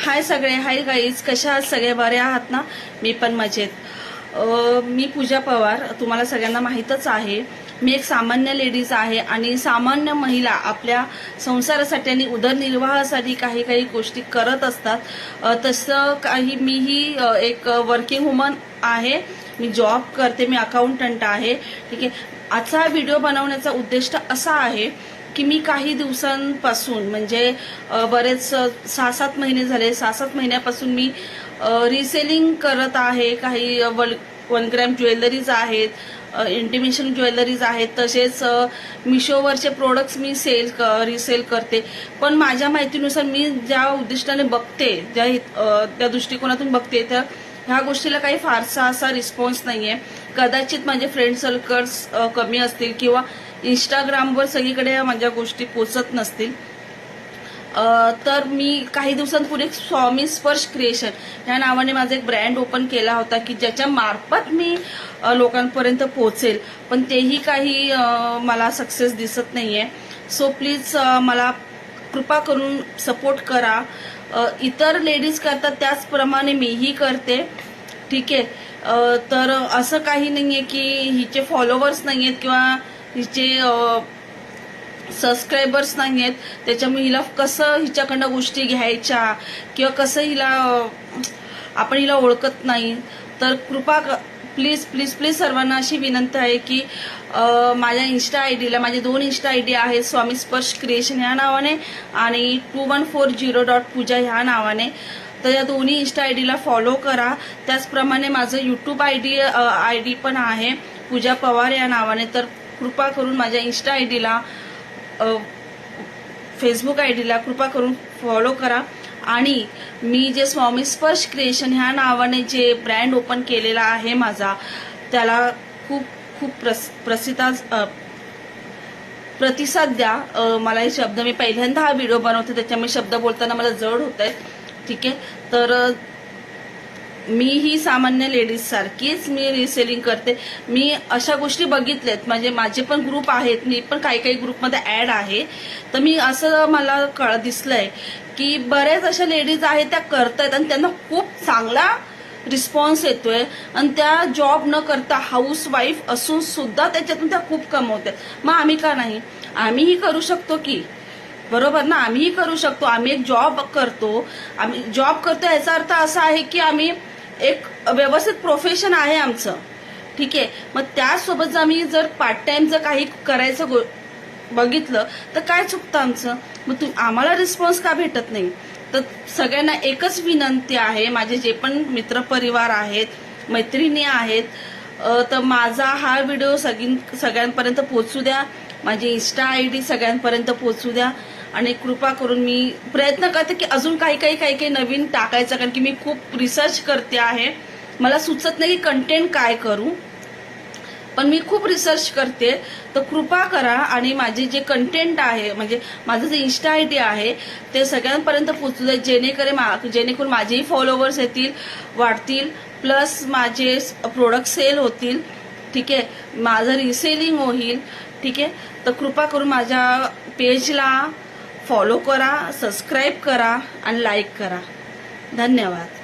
हाय सगळे, hi guys, कशा आहात सगळे? बरे आहात ना? मी पण मजेत. मी पूजा पवार, तुम्हाला सगळ्यांना माहीतच आहे. मी एक सामान्य लेडीज आहे आणि सामान्य महिला आपल्या संसारासाठी आणि उदरनिर्वाहासाठी काही काही गोष्टी करत असतात. तसं काही मीही एक वर्किंग वुमन आहे. मी जॉब करते, मी अकाउंटंट आहे. ठीक आहे. आजचा व्हिडिओ बनवण्याचा उद्देश असा आहे की मी काही दिवसांपासून म्हणजे बरेच 6-7 महिने झाले, 6-7 महिन्यापासून मी रिसेलिंग करत आहे. काही 1 ग्रॅम ज्वेलरीज आहेत, इंटिमेशन ज्वेलरीज आहेत, तसेच मिशोवरचे प्रोडक्ट्स मी रिसेल करते. पण माझ्या माहितीनुसार मी ज्या उद्दिष्टाने बघते, त्या दृष्टिकोनातून बघते, तर ह्या गोष्टीला काही फारसा असा रिस्पॉन्स नाहीये. कदाचित माझे फ्रेंड सर्कल्स कमी असतील किंवा इंस्टाग्रामवर सगळीकडे माझ्या गोष्टी पोचत नसतील. तर मी काही दिवसांपूर्वी स्वामी स्पर्श क्रिएशन या नावाने माझा एक ब्रँड ओपन केला होता की ज्याच्या मार्फत मी लोकांपर्यंत पोहोचेल, पण तेही काही मला सक्सेस दिसत नाहीये. सो प्लीज मला कृपा करून सपोर्ट करा. इतर लेडीज करतात त्याचप्रमाणे मीही करते. ठीक आहे. तर असं काही नाहीये की हिचे फॉलोवर्स नाहीयेत किंवा हिचे सबस्क्रायबर्स नाही आहेत, त्याच्यामुळे हिला कसं हिच्याकडनं गोष्टी घ्यायच्या किंवा कसं आपण हिला ओळखत नाही. तर कृपा प्लीज प्लीज प्लीज सर्वांना अशी विनंती आहे की माझ्या इन्स्टा आयडीला, माझे 2 इन्स्टा आयडी आहेत, स्वामी स्पर्श क्रिएशन ह्या नावाने आणि 2140.puja ह्या नावाने. तर या दोन्ही इन्स्टा आयडीला फॉलो करा. त्याचप्रमाणे माझं यूट्यूब आयडी पण आहे पूजा पवार या नावाने. तर कृपा करून माझ्या इन्स्टा आयडीला, फेसबुक आयडीला कृपा करून फॉलो करा. आणि मी जे स्वामी स्पर्श क्रिएशन ह्या नावाने जे ब्रँड ओपन केलेला आहे माझा, त्याला खूप खूप प्रतिसाद द्या. मला हे शब्द, मी पहिल्यांदा हा व्हिडिओ बनवते त्याच्यामुळे शब्द बोलताना मला जड होत आहे. ठीक आहे. तर मी ही सामान्य लेडीज सारखीच मी रिसेलिंग करते. मी अशा गोष्टी बघितल्यात, म्हणजे माझे पण ग्रुप आहेत, मी पण काही काही ग्रुपमध्ये ऍड आहे. तर मी असं मला दिसलंय की बऱ्याच अशा लेडीज आहेत त्या करतायत आणि त्यांना खूप चांगला रिस्पॉन्स येतोय आणि त्या जॉब न करता हाऊस वाईफ असून सुद्धा त्याच्यातून त्या खूप कमवतात. मग आम्ही का नाही? आम्हीही करू शकतो की, बरोबर ना? आम्हीही करू शकतो. आम्ही एक जॉब करतो याचा अर्थ असा आहे की आम्ही एक व्यवस्थित प्रोफेशन आहे आमचं. ठीक आहे. मग त्यासोबत आम्ही जर पार्ट टाइम जर काही करायचं बघितलं तर काय चुकतं आमचं? मग आम्हाला रिस्पॉन्स का भेटत नाही? तर सगळ्यांना एकच विनंती आहे, माझे जे पण मित्रपरिवार आहेत, मैत्रिणी आहेत, तर माझा हा व्हिडिओ सगळ्यांपर्यंत पोहोचू द्या. माझी इन्स्टा आयडी सगळ्यांपर्यंत पोहोचू द्या आणि कृपा करून मी प्रयत्न करते की अजून काही नवीन टाकायचं, कारण की मी खूप रिसर्च करते आहे. मला सुचत नाही की कंटेंट काय करू, पण मी खूप रिसर्च करते. तर कृपा करा आणि माझे जे कंटेंट आहे, म्हणजे माझं जे इन्स्टा आयडी आहे ते सगळ्यांपर्यंत पोहोचू द्या, जेणेकरून माझेही फॉलोवर्स वाढतील, प्लस माझे प्रोडक्ट सेल होतील. ठीक आहे. माझं रिसेलिंग होईल. ठीक आहे. तर कृपा करून माझ्या पेजला फॉलो करा, सबस्क्राईब करा आणि लाईक करा. धन्यवाद.